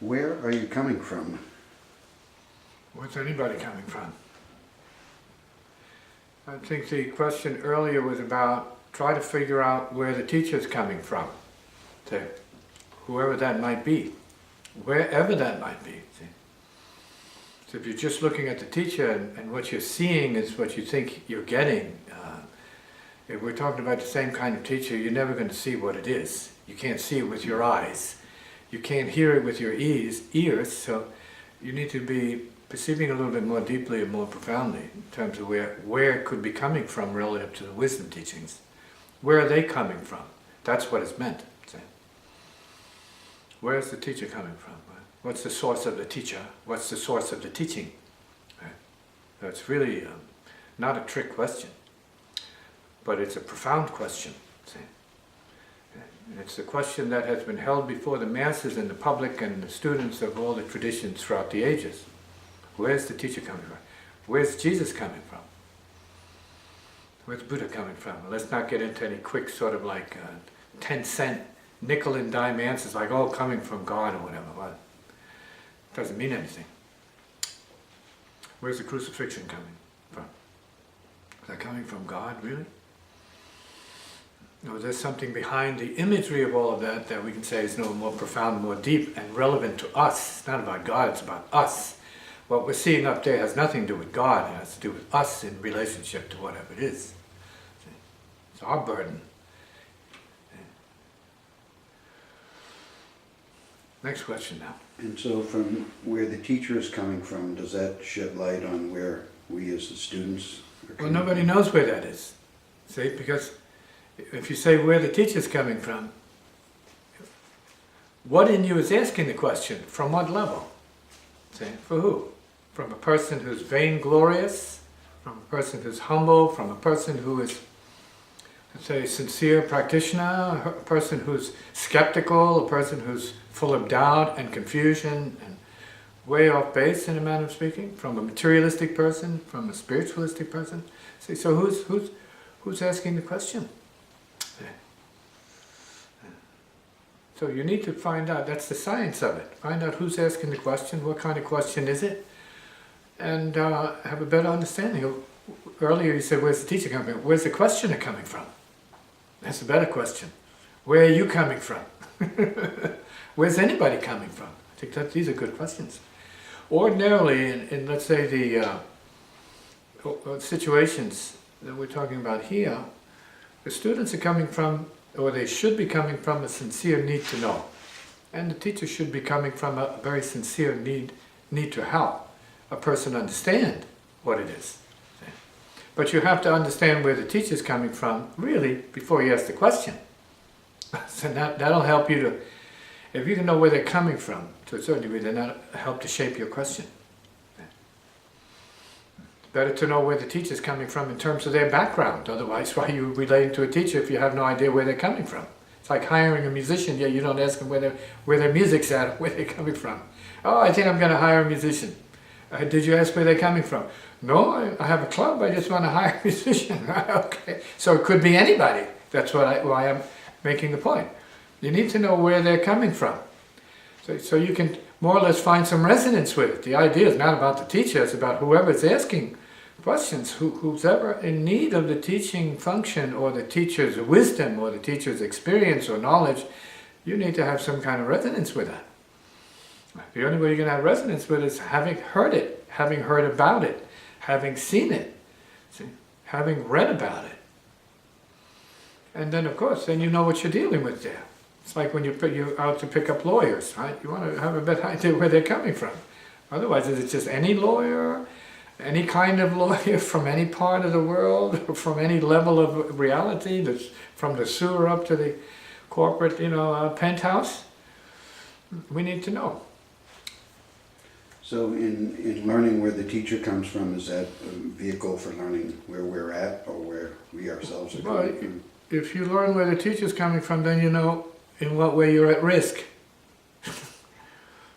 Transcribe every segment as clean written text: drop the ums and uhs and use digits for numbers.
Where are you coming from? Where's anybody coming from? I think the question earlier was about try to figure out where the teacher's coming from. So, whoever that might be, wherever that might be. See? So if you're just looking at the teacher and what you're seeing is what you think you're getting, if we're talking about the same kind of teacher, you're never going to see what it is. You can't see it with your eyes. You can't hear it with your ears, so you need to be perceiving a little bit more deeply and more profoundly in terms of where it could be coming from relative to the wisdom teachings. Where are they coming from? That's what it's meant. See? Where is the teacher coming from? What's the source of the teacher? What's the source of the teaching? Right? So it's really not a trick question, but it's a profound question. See? And it's a question that has been held before the masses and the public and the students of all the traditions throughout the ages. Where's the teacher coming from? Where's Jesus coming from? Where's Buddha coming from? Let's not get into any quick sort of like 10-cent nickel and dime answers like, oh, coming from God or whatever. Well, it doesn't mean anything. Where's the crucifixion coming from? Is that coming from God, really? No, there's something behind the imagery of all of that that we can say is no more profound, more deep and relevant to us. It's not about God, it's about us. What we're seeing up there has nothing to do with God, it has to do with us in relationship to whatever it is. It's our burden. Next question now. And so from where the teacher is coming from, does that shed light on where we as the students are Well, coming nobody from? knows where that is. See, because if you say where the teacher's coming from, what in you is asking the question? From what level? See, for who? From a person who's vainglorious, from a person who's humble, from a person who is, let's say, a sincere practitioner, a person who's skeptical, a person who's full of doubt and confusion and way off base in a manner of speaking, from a materialistic person, from a spiritualistic person. See, so who's asking the question? So you need to find out, that's the science of it. Find out who's asking the question, what kind of question is it, and have a better understanding. Earlier you said, where's the teacher coming from? Where's the questioner coming from? That's a better question. Where are you coming from? Where's anybody coming from? I think that these are good questions. Ordinarily, in let's say the situations that we're talking about here, the students are coming from, or they should be coming from, a sincere need to know. And the teacher should be coming from a very sincere need to help a person understand what it is. But you have to understand where the teacher's coming from, really, before you ask the question. So that'll help you to, if you can know where they're coming from, to a certain degree, then that'll help to shape your question. Better to know where the teacher's coming from in terms of their background. Otherwise, why are you relating to a teacher if you have no idea where they're coming from? It's like hiring a musician. Yeah, you don't ask them where their music's at, where they're coming from. Oh, I think I'm going to hire a musician. Did you ask where they're coming from? No, I have a club. I just want to hire a musician. Okay, so it could be anybody. That's why I'm making the point. You need to know where they're coming from, so you can more or less find some resonance with it. The idea is not about the teacher; it's about whoever's asking questions, who's ever in need of the teaching function or the teacher's wisdom or the teacher's experience or knowledge. You need to have some kind of resonance with that. The only way you're going to have resonance with it is having heard it, having heard about it, having seen it, see, having read about it. And then, of course, then you know what you're dealing with there. It's like when you're out to pick up lawyers, right? You want to have a better idea where they're coming from. Otherwise, is it just any lawyer, any kind of lawyer from any part of the world, from any level of reality, that's from the sewer up to the corporate, penthouse? We need to know. So in learning where the teacher comes from, is that a vehicle for learning where we're at or where we ourselves are coming from? If you learn where the teacher's coming from, then you know in what way you're at risk.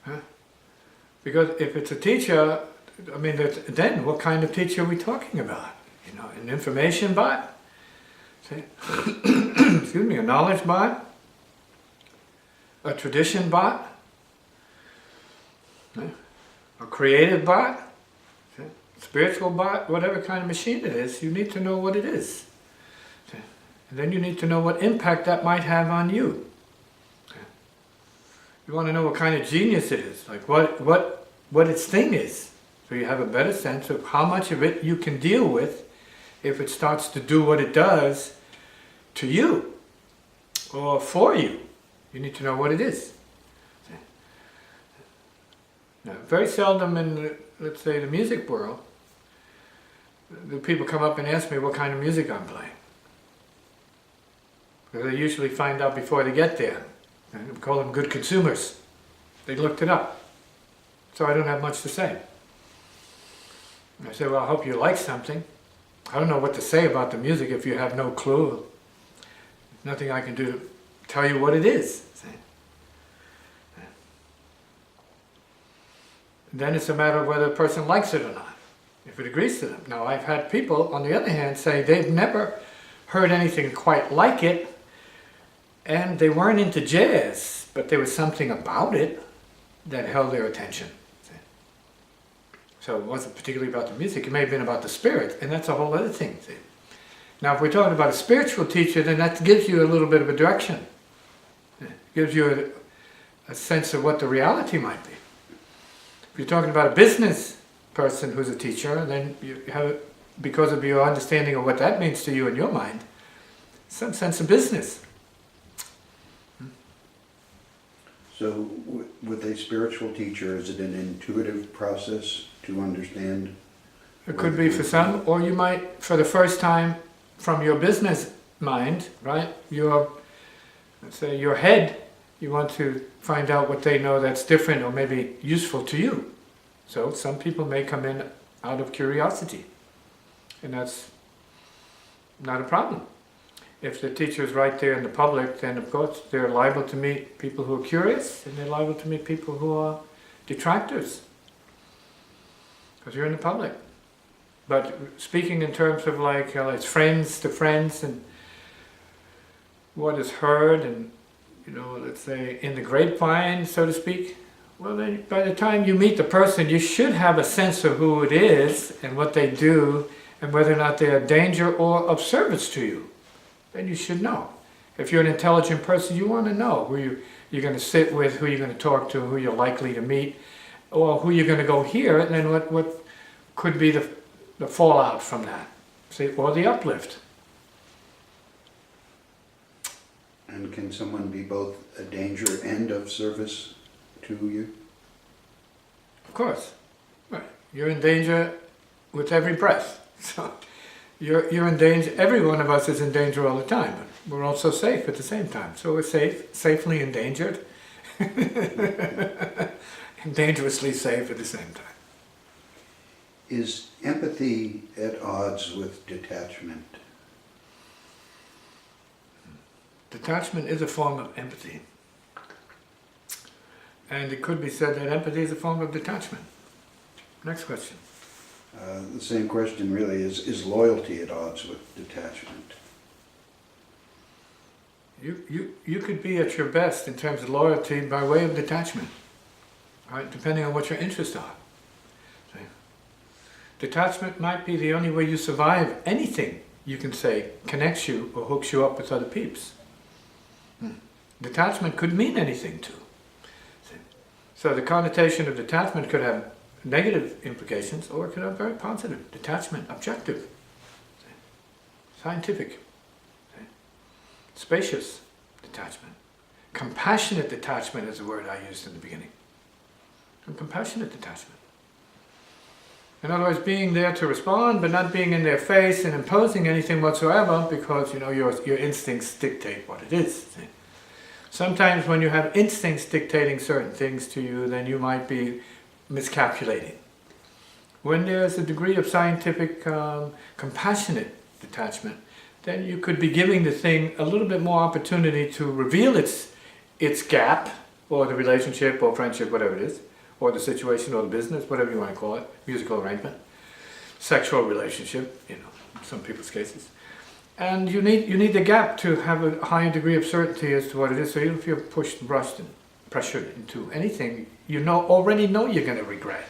Huh? Because if it's a teacher, I mean, then what kind of teacher are we talking about? An information bot? See? Excuse me, a knowledge bot? A tradition bot? A creative bot, spiritual bot, whatever kind of machine it is, you need to know what it is. And then you need to know what impact that might have on you. You want to know what kind of genius it is, like what its thing is. So you have a better sense of how much of it you can deal with if it starts to do what it does to you or for you. You need to know what it is. Now, very seldom in, let's say, the music world, do people come up and ask me what kind of music I'm playing. Because they usually find out before they get there. And we call them good consumers. They looked it up. So I don't have much to say. I say, well, I hope you like something. I don't know what to say about the music if you have no clue. There's nothing I can do to tell you what it is. Then it's a matter of whether a person likes it or not, if it agrees to them. Now, I've had people, on the other hand, say they've never heard anything quite like it, and they weren't into jazz, but there was something about it that held their attention. So it wasn't particularly about the music, it may have been about the spirit, and that's a whole other thing. Now, if we're talking about a spiritual teacher, then that gives you a little bit of a direction. It gives you a sense of what the reality might be. If you're talking about a business person who's a teacher, then you have, because of your understanding of what that means to you in your mind, some sense of business. So with a spiritual teacher, is it an intuitive process to understand? It could be for some, or you might, for the first time, from your business mind, right? Let's say your head, you want to find out what they know that's different or maybe useful to you. So some people may come in out of curiosity, and that's not a problem. If the teacher is right there in the public, then of course they're liable to meet people who are curious, and they're liable to meet people who are detractors, because you're in the public. But speaking in terms of like it's friends to friends, and what is heard, and let's say in the grapevine, so to speak, well then by the time you meet the person, you should have a sense of who it is and what they do, and whether or not they're a danger or of service to you. Then you should know. If you're an intelligent person, you want to know who you're going to sit with, who you're going to talk to, who you're likely to meet, or who you're going to go hear, and then what could be the fallout from that, see, or the uplift. And can someone be both a danger and of service to you? Of course. Right. You're in danger with every breath. So you're in danger. Every one of us is in danger all the time, but we're also safe at the same time. So we're safely endangered, and dangerously safe at the same time. Is empathy at odds with detachment? Detachment is a form of empathy. And it could be said that empathy is a form of detachment. Next question. The same question really is loyalty at odds with detachment? You could be at your best in terms of loyalty by way of detachment, right? Depending on what your interests are. See? Detachment might be the only way you survive anything you can say connects you or hooks you up with other peeps. Detachment could mean anything too. See? So the connotation of detachment could have negative implications, or it could have very positive. Detachment, objective, see? Scientific, see? Spacious detachment. Compassionate detachment is the word I used in the beginning. And compassionate detachment. In other words, being there to respond, but not being in their face and imposing anything whatsoever, because your instincts dictate what it is. See? Sometimes when you have instincts dictating certain things to you, then you might be miscalculating. When there's a degree of scientific, compassionate detachment, then you could be giving the thing a little bit more opportunity to reveal its gap, or the relationship, or friendship, whatever it is, or the situation, or the business, whatever you want to call it, musical arrangement, sexual relationship, in some people's cases. And you need the gap to have a higher degree of certainty as to what it is. So even if you're pushed and brushed and pressured into anything, already know you're going to regret.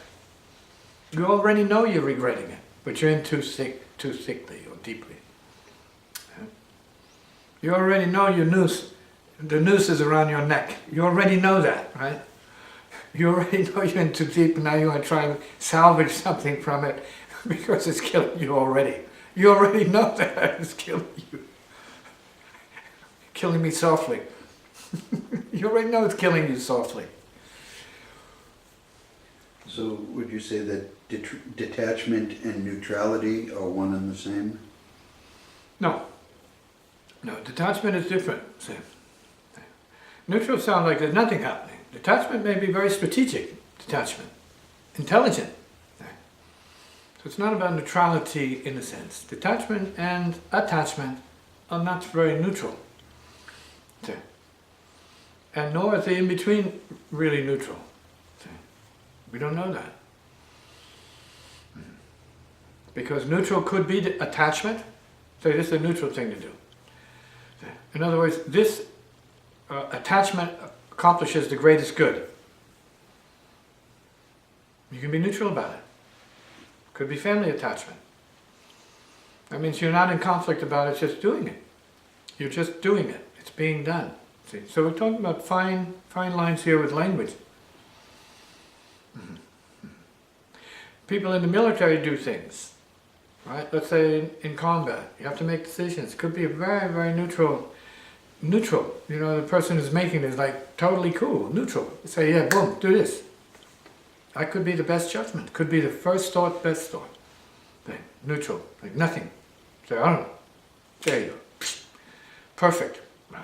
You already know you're regretting it, but you're in too thickly or deeply. Yeah? You already know the noose is around your neck. You already know that, right? You already know you're in too deep, and now you want to try and salvage something from it because it's killing you already. You already know that it's killing you. Killing me softly. You already know it's killing you softly. So would you say that detachment and neutrality are one and the same? No. No, detachment is different. See? Neutral sounds like there's nothing happening. Detachment may be very strategic detachment, intelligent. So it's not about neutrality in a sense. Detachment and attachment are not very neutral. And nor is the in-between really neutral. We don't know that. Because neutral could be the attachment. So this is a neutral thing to do. In other words, this attachment accomplishes the greatest good. You can be neutral about it. Could be family attachment. That means you're not in conflict about it, just doing it. You're just doing it. It's being done. See? So we're talking about fine lines here with language. People in the military do things, right? Let's say in combat, you have to make decisions. It could be a very, very neutral. You know, the person who's making it is like totally cool, neutral. You say, yeah, boom, do this. That could be the best judgment. Could be the first thought, best thought. Thing. Neutral, like nothing. Say, I don't know. There you go. Perfect. Right.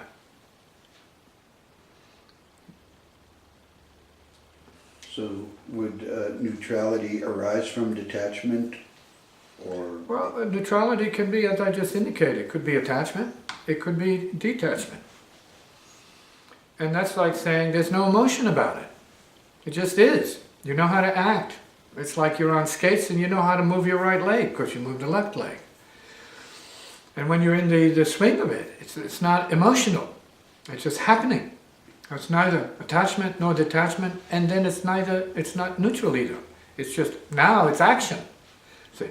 So would neutrality arise from detachment, or? Well, neutrality can be, as I just indicated, it could be attachment, it could be detachment. And that's like saying there's no emotion about it. It just is. You know how to act. It's like you're on skates and you know how to move your right leg because you move the left leg. And when you're in the swing of it, it's not emotional. It's just happening. It's neither attachment nor detachment, and then it's not neutral either. It's just, now it's action. See?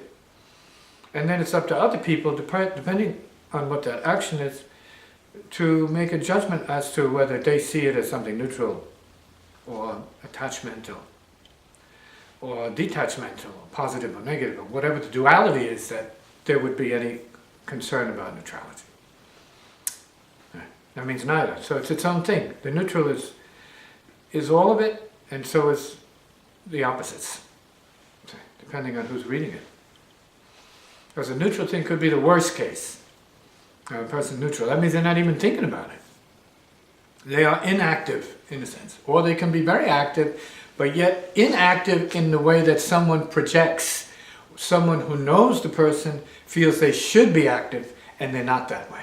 And then it's up to other people, depending on what that action is, to make a judgment as to whether they see it as something neutral or attachmental or detachmental, or positive or negative, or whatever the duality is, that there would be any concern about neutrality. That means neither. So it's its own thing. The neutral is all of it, and so is the opposites, depending on who's reading it. Because a neutral thing could be the worst case. A person neutral, that means they're not even thinking about it. They are inactive, in a sense. Or they can be very active, but yet inactive in the way that someone projects. Someone who knows the person feels they should be active, and they're not that way.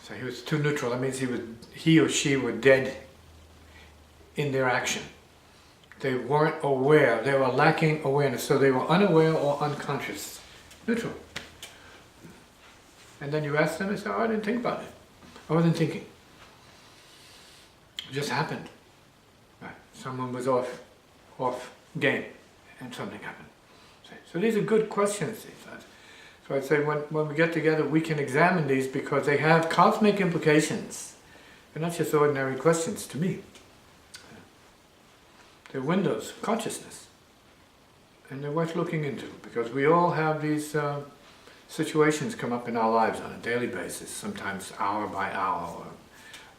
So he was too neutral. That means he or she were dead in their action. They weren't aware. They were lacking awareness. So they were unaware or unconscious. Neutral. And then you ask them, they say, oh, I didn't think about it. I wasn't thinking. It just happened. Right. Someone was off game, and something happened. So these are good questions. So I'd say when we get together, we can examine these because they have cosmic implications. They're not just ordinary questions to me. They're windows of consciousness. And they're worth looking into because we all have these situations come up in our lives on a daily basis, sometimes hour by hour, or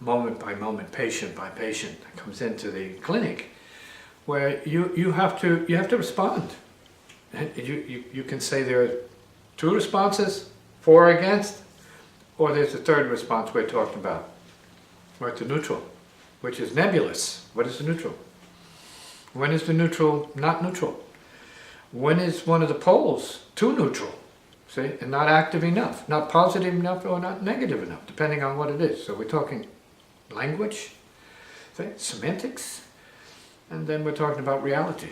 moment by moment, patient by patient that comes into the clinic, where you have to respond. And you can say there are two responses, for or against, or there's a third response we're talking about, or it's a neutral, which is nebulous. What is the neutral? When is the neutral not neutral? When is one of the poles too neutral? See, and not active enough, not positive enough, or not negative enough, depending on what it is. So we're talking language, see, semantics, and then we're talking about reality.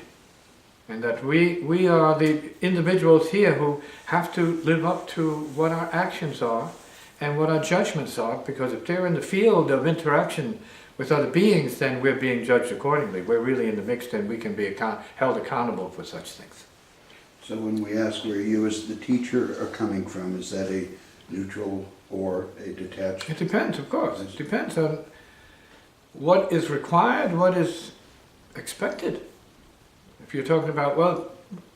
And that we are the individuals here who have to live up to what our actions are and what our judgments are, because if they're in the field of interaction with other beings, then we're being judged accordingly. We're really in the mix, and we can be held accountable for such things. So when we ask where you as the teacher are coming from, is that a neutral or a detached? It depends, of course. It depends on what is required, what is expected. If you're talking about, well,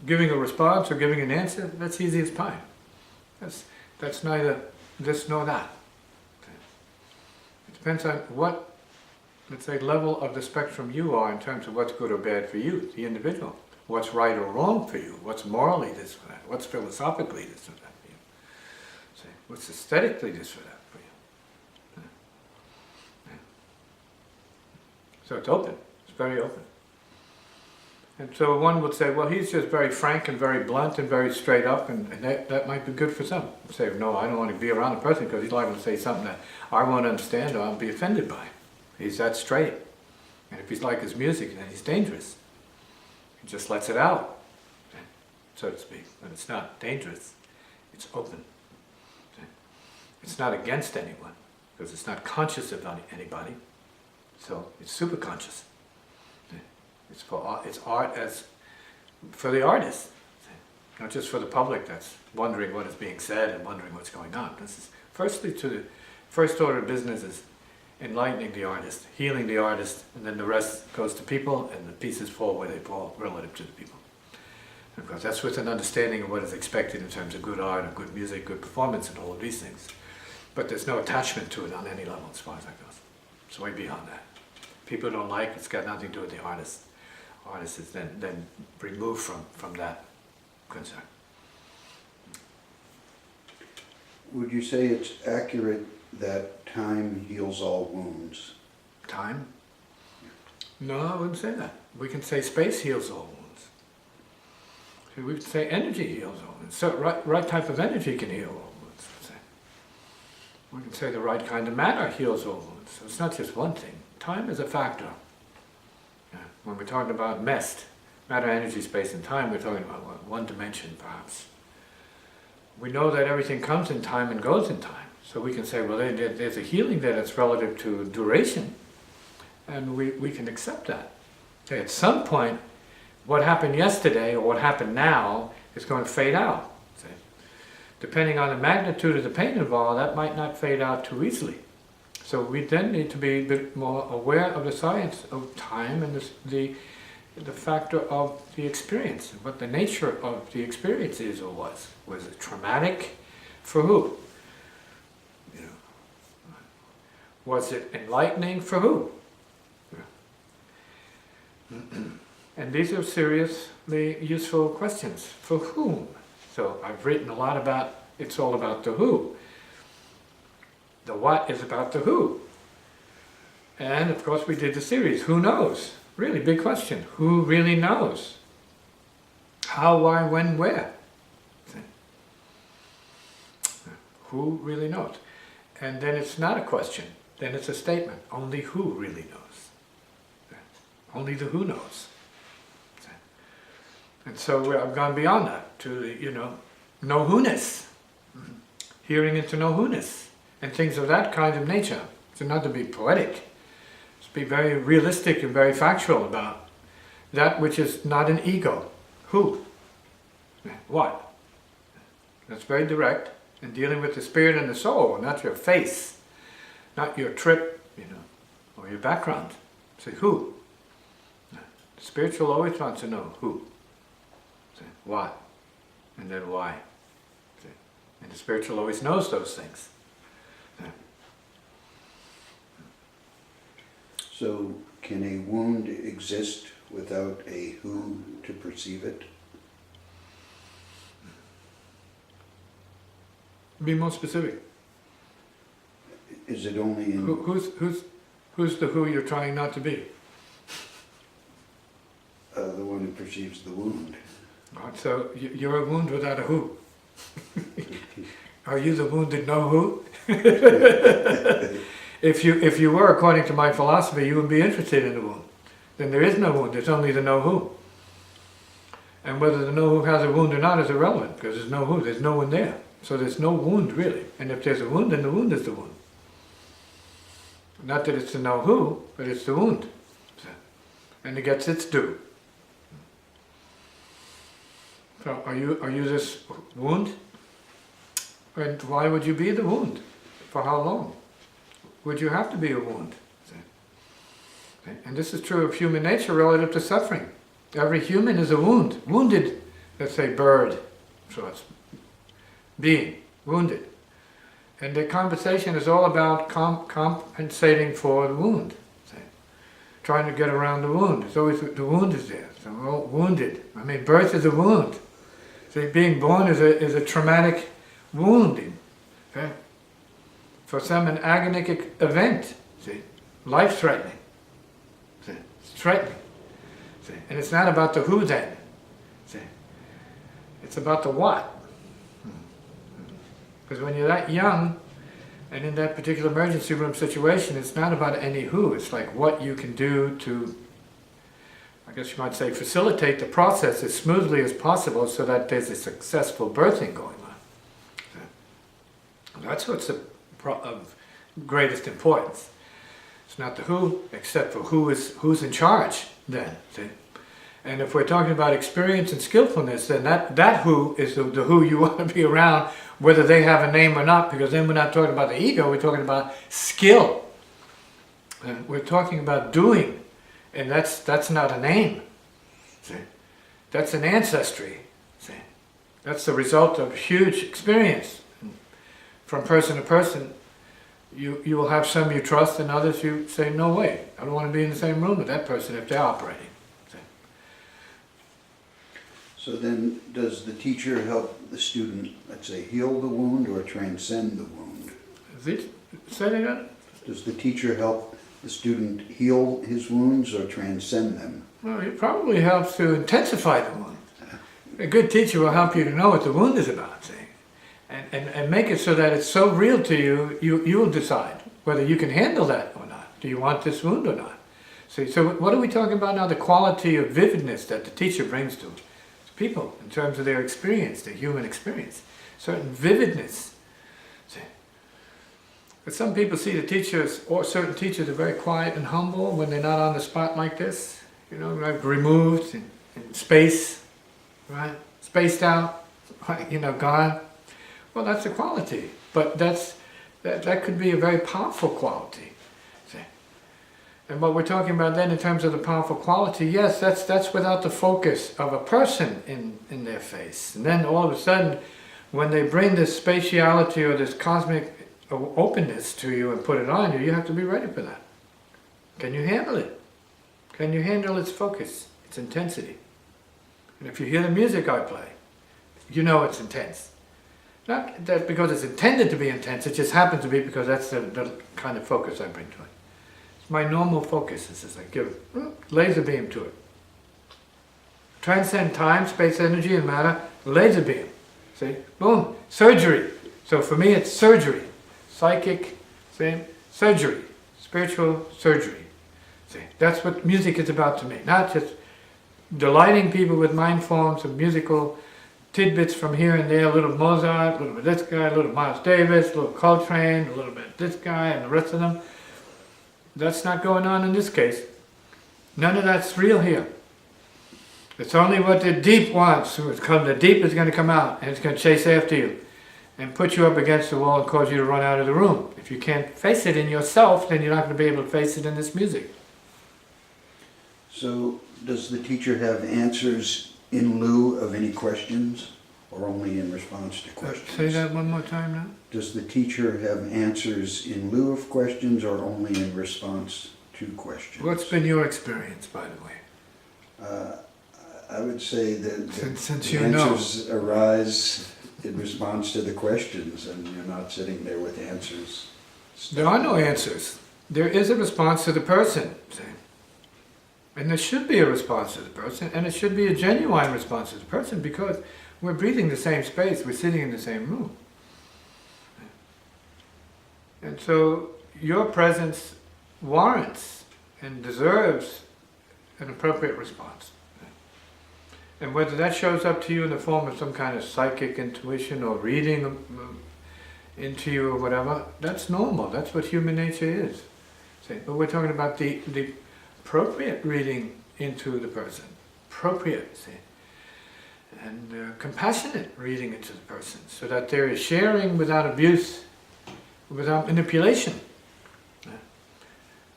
giving a response or giving an answer, that's easy as pie. That's neither this nor that. It depends on what, let's say, level of the spectrum you are in terms of what's good or bad for you, the individual. What's right or wrong for you, what's morally this or that, what's philosophically this or that for you. See, what's aesthetically this or that for you. Yeah. So it's open, it's very open. And so one would say, well, he's just very frank and very blunt and very straight up, and that might be good for some. Say, no, I don't want to be around a person because he's liable to say something that I won't understand or I'll be offended by. He's that straight. And if he's like his music, then he's dangerous. He just lets it out, so to speak. But it's not dangerous, it's open. It's not against anyone, because it's not conscious of anybody, so it's super conscious. It's art as for the artist, not just for the public that's wondering what is being said and wondering what's going on. This is firstly to the first order of business is enlightening the artist, healing the artist, and then the rest goes to people, and the pieces fall where they fall relative to the people. And of course, that's with an understanding of what is expected in terms of good art, or good music, good performance, and all of these things. But there's no attachment to it on any level as far as that goes. It's way beyond that. People don't like, it's got nothing to do with the artist. Artist is then removed from that concern. Would you say it's accurate that time heals all wounds? Time? No, I wouldn't say that. We can say space heals all wounds. We can say energy heals all wounds. So right type of energy can heal all wounds. We can say the right kind of matter heals all wounds. So it's not just one thing. Time is a factor. When we're talking about MEST, matter, energy, space, and time, we're talking about one dimension, perhaps. We know that everything comes in time and goes in time. So we can say, well, there's a healing there that's relative to duration, and we can accept that. Okay, at some point, what happened yesterday or what happened now is going to fade out. See? Depending on the magnitude of the pain involved, that might not fade out too easily. So we then need to be a bit more aware of the science of time and the factor of the experience, what the nature of the experience is or was. Was it traumatic? For who? You know, was it enlightening? For who? And these are seriously useful questions. For whom? So I've written a lot about, it's all about the who. The what is about the who. And of course we did the series, who knows? Really big question. Who really knows? How, why, when, where? Who really knows? And then it's not a question, then it's a statement. Only who really knows. Only the who knows. And so I've gone beyond that to the, no who-ness. Hearing into no who-ness. And things of that kind of nature. So not to be poetic, to be very realistic and very factual about that which is not an ego. Who? What? That's very direct, and dealing with the spirit and the soul, not your face, not your trip, or your background. Say who? The spiritual always wants to know who. Say what? And then why? And the spiritual always knows those things. So can a wound exist without a who to perceive it? Be more specific. Is it only in... Who's the who you're trying not to be? The one who perceives the wound. Right, so you're a wound without a who. Are you the wounded no who? If you were, according to my philosophy, you would be interested in the wound. Then there is no wound, there's only the no who. And whether the no who has a wound or not is irrelevant, because there's no who, there's no one there. So there's no wound really. And if there's a wound, then the wound is the wound. Not that it's the know who, but it's the wound. And it gets its due. So are you this wound? And why would you be the wound? For how long would you have to be a wound? And this is true of human nature relative to suffering. Every human is a wound. Wounded, let's say bird. So it's being wounded. And the conversation is all about compensating for the wound. Trying to get around the wound. It's always the wound is there. So we're all wounded. I mean, birth is a wound. See, being born is a traumatic wounding. Okay? For some, an agonic event. See, life-threatening. See, it's threatening. See, and it's not about the who then. See, it's about the what. Because when you're that young, and in that particular emergency room situation, it's not about any who. It's like what you can do to, I guess you might say, facilitate the process as smoothly as possible so that there's a successful birthing going on. That's what's of greatest importance. It's not the who, except for who's in charge then. See? And if we're talking about experience and skillfulness, then that who is the who you want to be around, whether they have a name or not, because then we're not talking about the ego, we're talking about skill. We're talking about doing, and that's not a name. See? That's an ancestry. See? That's the result of huge experience. From person to person, you will have some you trust and others you say, no way, I don't want to be in the same room with that person if they're operating. So then, does the teacher help the student, let's say, heal the wound or transcend the wound? Say that again? Does the teacher help the student heal his wounds or transcend them? Well, it probably helps to intensify the wound. A good teacher will help you to know what the wound is about, see? And make it so that it's so real to you, you will decide whether you can handle that or not. Do you want this wound or not? See, so what are we talking about now? The quality of vividness that the teacher brings to people in terms of their experience, their human experience. Certain vividness. See? But some people see the teachers, or certain teachers are very quiet and humble when they're not on the spot like this. You know, like removed in space, right? Spaced out, you know, gone. Well, that's a quality, but that could be a very powerful quality. See? And what we're talking about then in terms of the powerful quality, yes, that's without the focus of a person in their face. And then all of a sudden, when they bring this spatiality or this cosmic openness to you and put it on you, you have to be ready for that. Can you handle it? Can you handle its focus, its intensity? And if you hear the music I play, you know it's intense. Not that because it's intended to be intense, it just happens to be because that's the kind of focus I bring to it. It's my normal focus. It's just I give laser beam to it. Transcend time, space, energy, and matter, laser beam. See? Boom. Surgery. So for me it's surgery. Psychic, same, surgery. Spiritual surgery. See? That's what music is about to me. Not just delighting people with mind forms of musical tidbits from here and there, a little Mozart, a little bit this guy, a little Miles Davis, a little Coltrane, a little bit this guy, and the rest of them. That's not going on in this case. None of that's real here. It's only what the deep wants. The deep is going to come out, and it's going to chase after you and put you up against the wall and cause you to run out of the room. If you can't face it in yourself, then you're not going to be able to face it in this music. So, does the teacher have answers in lieu of any questions, or only in response to questions? Say that one more time now. Does the teacher have answers in lieu of questions, or only in response to questions? What's been your experience, by the way? I would say that Since the you know. answers arise in response to the questions, and you're not sitting there with answers. There are no answers. There is a response to the person. See? And there should be a response to the person, and it should be a genuine response to the person, because we're breathing the same space, we're sitting in the same room. And so your presence warrants and deserves an appropriate response. And whether that shows up to you in the form of some kind of psychic intuition or reading into you or whatever, that's normal. That's what human nature is. See? But we're talking about the appropriate reading into the person. Appropriate, see? And compassionate reading into the person, so that there is sharing without abuse, without manipulation.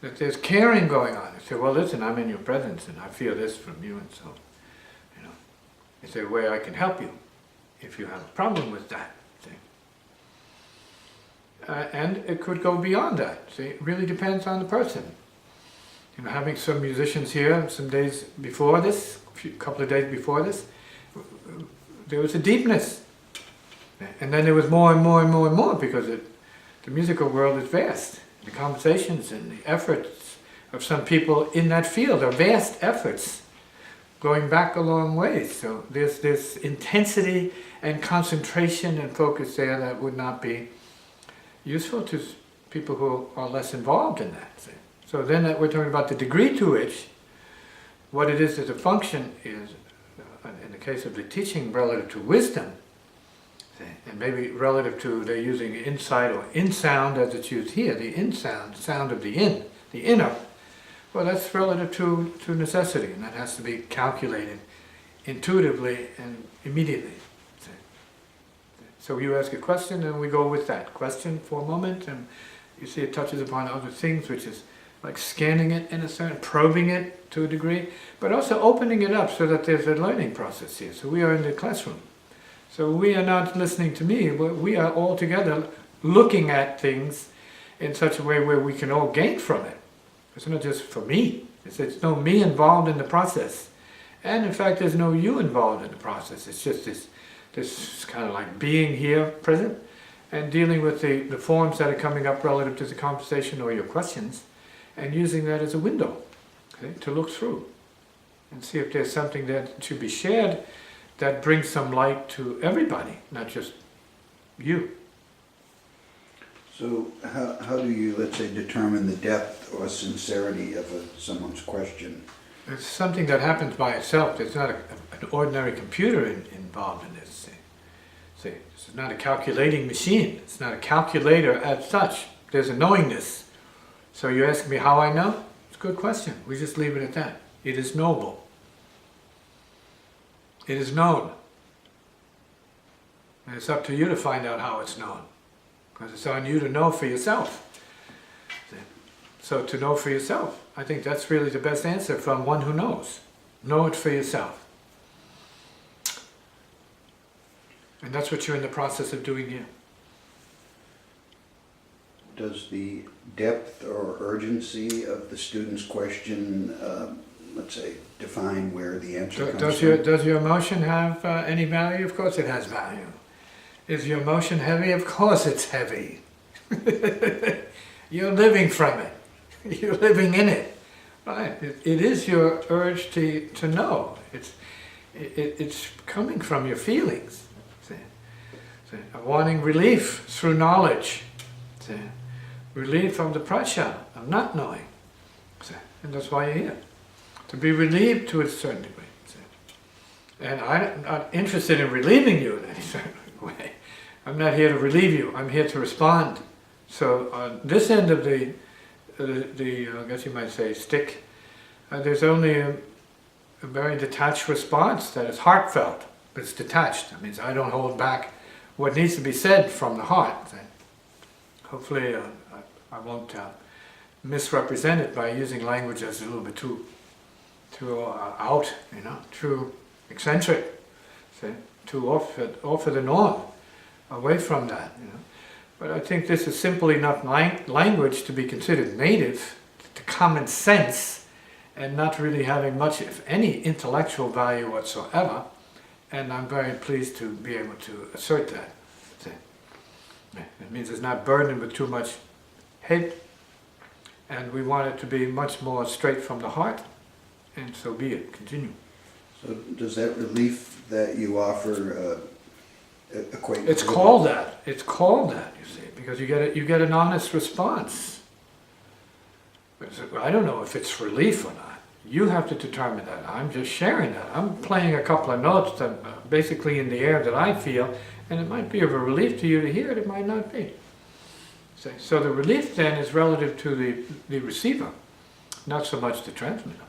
That there's caring going on. You say, well, listen, I'm in your presence and I feel this from you, and so, you know, is there a way I can help you if you have a problem with that? See? And it could go beyond that. See, it really depends on the person. You know, having some musicians here some days before this, a couple of days before this, there was a deepness. And then there was more and more and more and more, because the musical world is vast. The conversations and the efforts of some people in that field are vast efforts, going back a long way. So there's this intensity and concentration and focus there that would not be useful to people who are less involved in that. So then we're talking about the degree to which what it is as a function is, in the case of the teaching, relative to wisdom, and maybe relative to, they're using insight or in sound as it's used here, the in sound, sound of the inner. Well, that's relative to necessity, and that has to be calculated intuitively and immediately. So you ask a question and we go with that question for a moment, and you see it touches upon other things, which is like scanning it in a certain, probing it to a degree, but also opening it up so that there's a learning process here. So we are in the classroom. So we are not listening to me, we are all together looking at things in such a way where we can all gain from it. It's not just for me, it's no me involved in the process. And in fact, there's no you involved in the process. It's just this kind of like being here, present, and dealing with the forms that are coming up relative to the conversation or your questions, and using that as a window, okay, to look through and see if there's something that should be shared that brings some light to everybody, not just you. So how do you, let's say, determine the depth or sincerity of someone's question? It's something that happens by itself. There's not an ordinary computer involved in this. See, it's not a calculating machine. It's not a calculator as such. There's a knowingness. So you ask me how I know? It's a good question. We just leave it at that. It is knowable. It is known. And it's up to you to find out how it's known. Because it's on you to know for yourself. So to know for yourself, I think that's really the best answer from one who knows. Know it for yourself. And that's what you're in the process of doing here. Does the depth or urgency of the student's question, let's say, define where the answer comes from? Does your emotion have any value? Of course it has value. Is your emotion heavy? Of course it's heavy. You're living from it. You're living in it. Right? It is your urge to know. It's coming from your feelings. See? Wanting relief through knowledge. See? Relief from the pressure of not knowing. See? And that's why you're here. To be relieved to a certain degree. See? And I'm not interested in relieving you in any certain way. I'm not here to relieve you. I'm here to respond. So on this end of the I guess you might say, stick, there's only a very detached response that is heartfelt. It's detached. That means I don't hold back what needs to be said from the heart. Hopefully I won't misrepresent it by using language that's a little bit too out, too eccentric, too off of the norm, away from that. But I think this is simple enough language to be considered native to common sense, and not really having much, if any, intellectual value whatsoever. And I'm very pleased to be able to assert that. It means it's not burdened with too much head, and we want it to be much more straight from the heart, and so be it. Continue. So does that relief that you offer equate? It's called that. It's called that, you see, because you get an honest response. I don't know if it's relief or not. You have to determine that. I'm just sharing that. I'm playing a couple of notes that basically in the air that I feel, and it might be of a relief to you to hear it, it might not be. So the relief then is relative to the receiver, not so much the transmitter.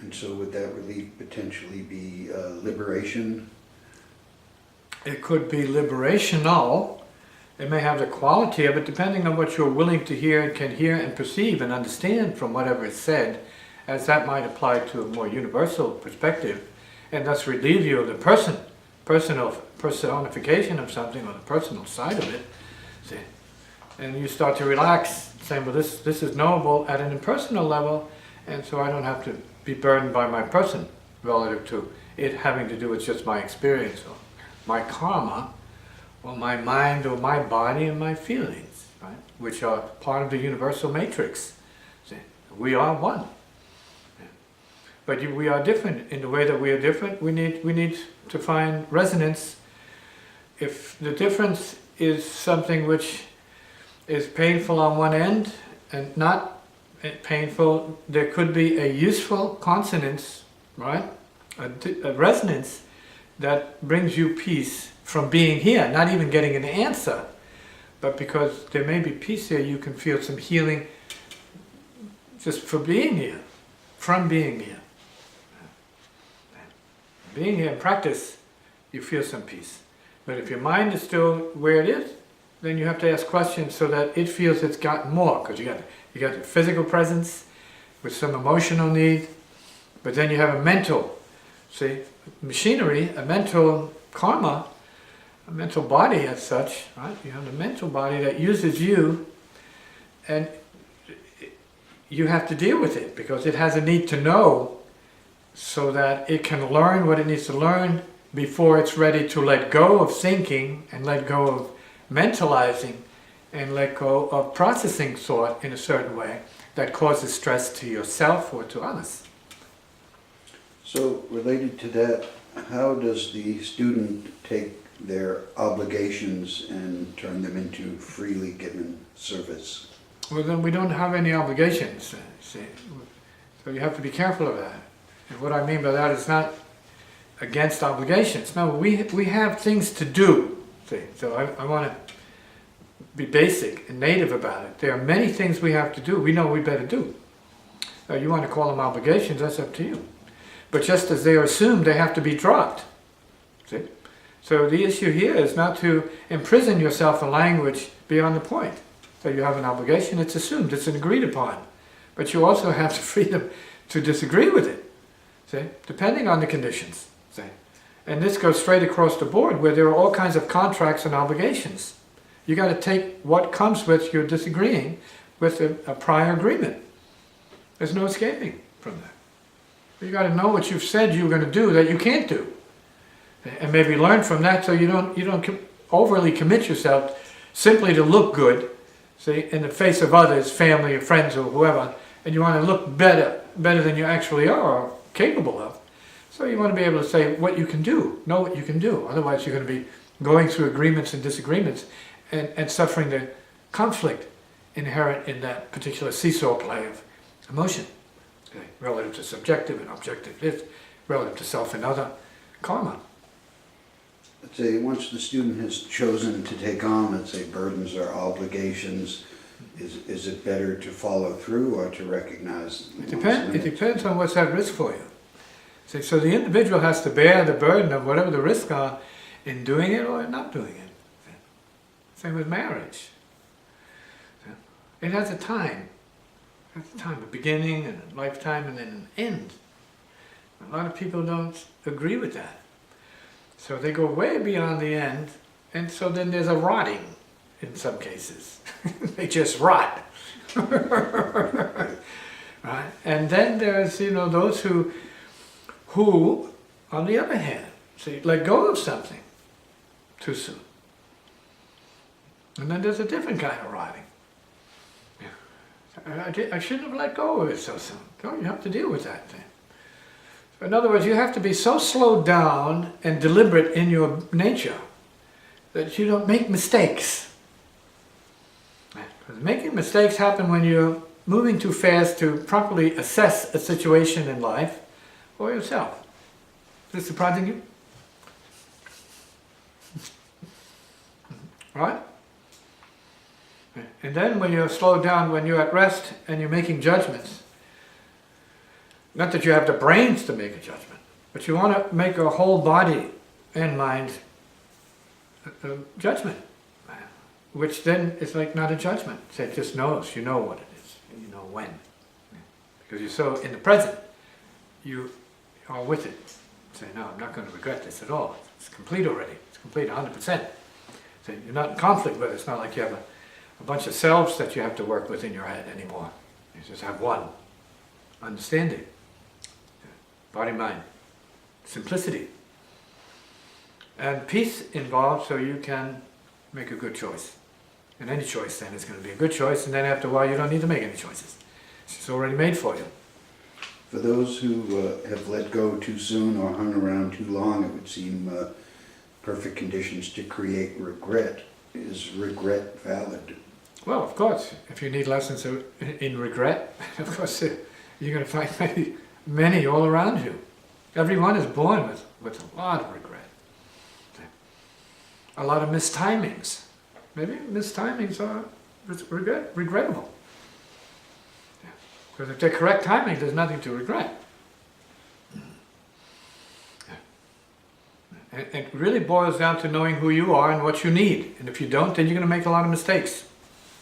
And so would that relief potentially be liberation? It could be liberational. It may have the quality of it, depending on what you're willing to hear and can hear and perceive and understand from whatever is said, as that might apply to a more universal perspective, and thus relieve you of the personification of something, or the personal side of it. See? And you start to relax, saying, well, this is knowable at an impersonal level, and so I don't have to be burdened by my person relative to it having to do with just my experience or my karma, or my mind, or my body, and my feelings, right? Which are part of the universal matrix. See? We are one. Yeah. But we are different. In the way that we are different, we need to find resonance. If the difference is something which is painful on one end and not painful, there could be a useful consonance, right? A resonance that brings you peace from being here, not even getting an answer, but because there may be peace here, you can feel some healing just for being here, from being here. Being here in practice, you feel some peace. But if your mind is still where it is, then you have to ask questions so that it feels it's gotten more, because you got the physical presence with some emotional need, but then you have a mental, machinery, a mental karma, a mental body as such, right? You have the mental body that uses you, and you have to deal with it because it has a need to know so that it can learn what it needs to learn before it's ready to let go of thinking and let go of mentalizing and let go of processing thought in a certain way that causes stress to yourself or to others. So related to that, how does the student take their obligations and turn them into freely given service? Well, then we don't have any obligations, see. So you have to be careful of that. And what I mean by that is not against obligations. No, we have things to do, see. So I want to be basic and native about it. There are many things we have to do. We know we better do. You want to call them obligations, that's up to you. But just as they are assumed, they have to be dropped. See? So the issue here is not to imprison yourself in language beyond the point. So you have an obligation, it's assumed, it's agreed upon. But you also have the freedom to disagree with it, see? Depending on the conditions. See? And this goes straight across the board where there are all kinds of contracts and obligations. You got to take what comes with your disagreeing with a prior agreement. There's no escaping from that. You got to know what you've said you're going to do that you can't do. And maybe learn from that so you don't overly commit yourself simply to look good, see, in the face of others, family or friends or whoever, and you want to look better than you actually are or capable of. So you want to be able to say what you can do, know what you can do. Otherwise you're going to be going through agreements and disagreements and suffering the conflict inherent in that particular seesaw play of emotion, okay, relative to subjective and objective, this, relative to self and other, karma. Let's say once the student has chosen to take on, let's say, burdens or obligations, is it better to follow through or to recognize? It depends on what's at risk for you. See, so the individual has to bear the burden of whatever the risks are in doing it or not doing it. Same with marriage. It has a time. It has a time, a beginning and a lifetime and then an end. A lot of people don't agree with that. So they go way beyond the end, and so then there's a rotting in some cases. They just rot. Right? And then there's, those who, on the other hand, let go of something too soon. And then there's a different kind of rotting. I shouldn't have let go of it so soon. No, you have to deal with that thing. In other words, you have to be so slowed down and deliberate in your nature that you don't make mistakes. Because making mistakes happen when you're moving too fast to properly assess a situation in life or yourself. Is this surprising you? Right? And then when you're slowed down, when you're at rest and you're making judgments, not that you have the brains to make a judgment, but you want to make a whole body and mind judgment, which then is like not a judgment. It just knows, you know what it is, and you know when. Because you're so in the present, you are with it. Say, no, I'm not going to regret this at all. It's complete already. It's complete 100%. So you're not in conflict with it. It's not like you have a bunch of selves that you have to work with in your head anymore. You just have one. Understanding. Body, mind. Simplicity. And peace involved so you can make a good choice. And any choice then is going to be a good choice, and then after a while you don't need to make any choices. It's already made for you. For those who have let go too soon or hung around too long, it would seem perfect conditions to create regret. Is regret valid? Well, of course, if you need lessons in regret, of course you're going to find many all around you. Everyone is born with a lot of regret. A lot of mistimings. Maybe mistimings are regrettable. Because if they're correct timing, there's nothing to regret. And it really boils down to knowing who you are and what you need. And if you don't, then you're going to make a lot of mistakes.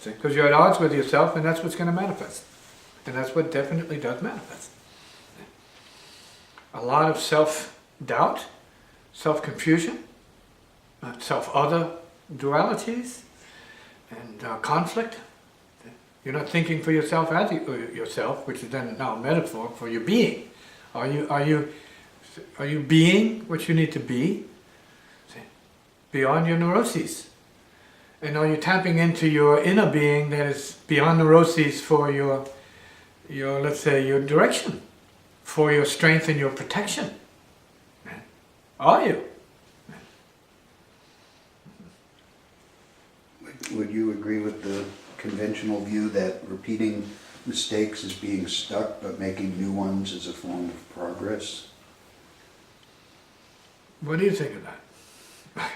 Because you're at odds with yourself, and that's what's going to manifest. And that's what definitely does manifest. A lot of self-doubt, self-confusion, self-other dualities, and conflict. You're not thinking for yourself as yourself, which is then now a metaphor for your being. Are you being what you need to be? Beyond your neuroses. And are you tapping into your inner being that is beyond neuroses for your let's say, your direction, for your strength and your protection? Are you? Would you agree with the conventional view that repeating mistakes is being stuck, but making new ones is a form of progress? What do you think of that?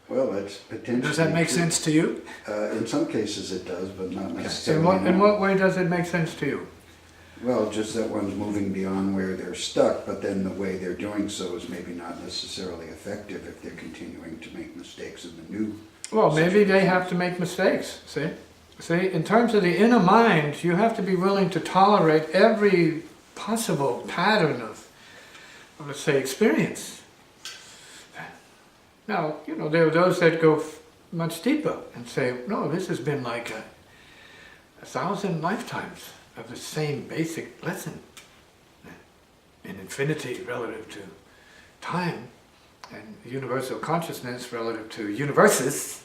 Well, that's potentially Does that make true. sense to you? In some cases it does, but not necessarily. In what way does it make sense to you? Well, just that one's moving beyond where they're stuck, but then the way they're doing so is maybe not necessarily effective if they're continuing to make mistakes in the new. Well, maybe they have to make mistakes, see? See, in terms of the inner mind, you have to be willing to tolerate every possible pattern of let's say, experience. Now, you know, there are those that go much deeper and say, no, this has been like 1,000 lifetimes of the same basic lesson in infinity relative to time and universal consciousness relative to universes.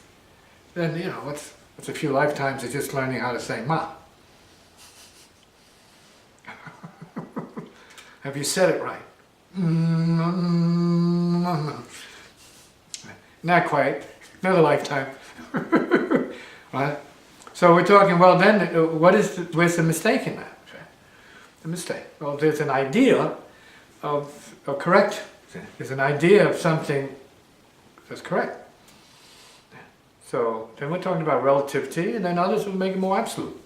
Then, you know, what's a few lifetimes of just learning how to say ma? Have you said it right? Not quite. Another lifetime. Right? So we're talking, well then, where's the mistake in that? The mistake. Well, there's an idea of correct. There's an idea of something that's correct. So then we're talking about relativity, and then others will make it more absolute.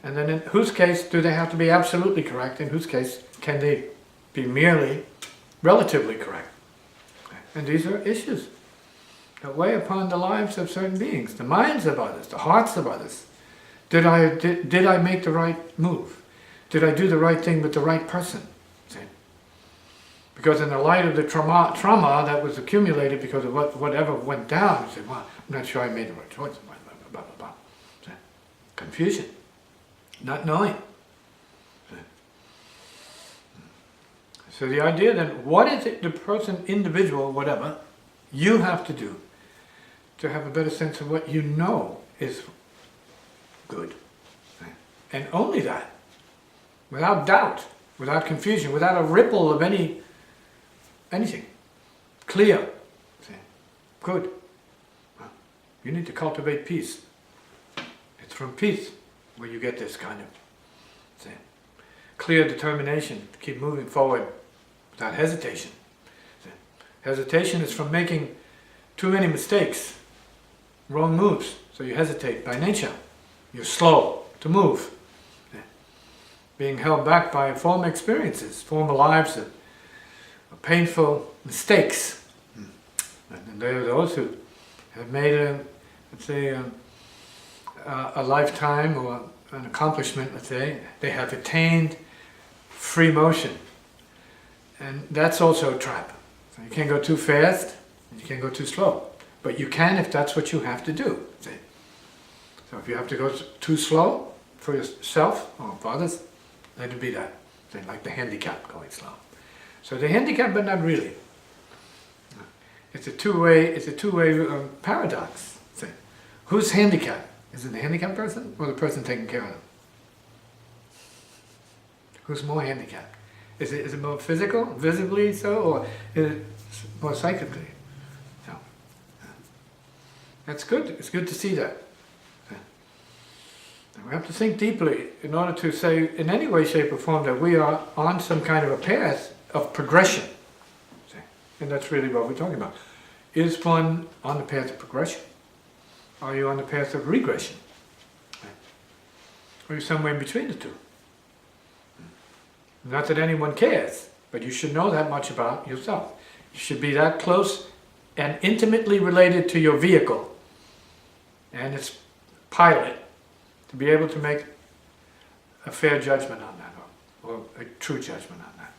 And then in whose case do they have to be absolutely correct? In whose case can they be merely relatively correct? And these are issues that weigh upon the lives of certain beings, the minds of others, the hearts of others. Did I make the right move? Did I do the right thing with the right person? See? Because in the light of the trauma that was accumulated because of whatever went down, you say, well, I'm not sure I made the right choice. Blah, blah, blah, blah. See? Confusion. Not knowing. So the idea then, what is it the person, individual, whatever, you have to do to have a better sense of what you know is good? And only that, without doubt, without confusion, without a ripple of anything. Clear. Good. You need to cultivate peace. It's from peace where you get this kind of say, clear determination to keep moving forward without hesitation. See? Hesitation is from making too many mistakes, wrong moves, so you hesitate by nature. You're slow to move. See? Being held back by former experiences, former lives of painful mistakes. And there are those who have made let's say, a lifetime or an accomplishment, let's say, they have attained free motion. And that's also a trap. So you can't go too fast, and you can't go too slow. But you can if that's what you have to do. See? So if you have to go too slow for yourself or for others, let it be that. Say, like the handicapped going slow. So the handicapped, but not really. It's a two-way paradox. See? Who's handicapped? Is it the handicapped person or the person taking care of them? Who's more handicapped? Is it more physical, visibly so, or is it more psychically? So, that's good. It's good to see that. And we have to think deeply in order to say, in any way, shape, or form, that we are on some kind of a path of progression. See? And that's really what we're talking about. Is one on the path of progression? Are you on the path of regression? Or are you somewhere in between the two? Not that anyone cares, but you should know that much about yourself. You should be that close and intimately related to your vehicle and its pilot to be able to make a fair judgment on that, or a true judgment on that.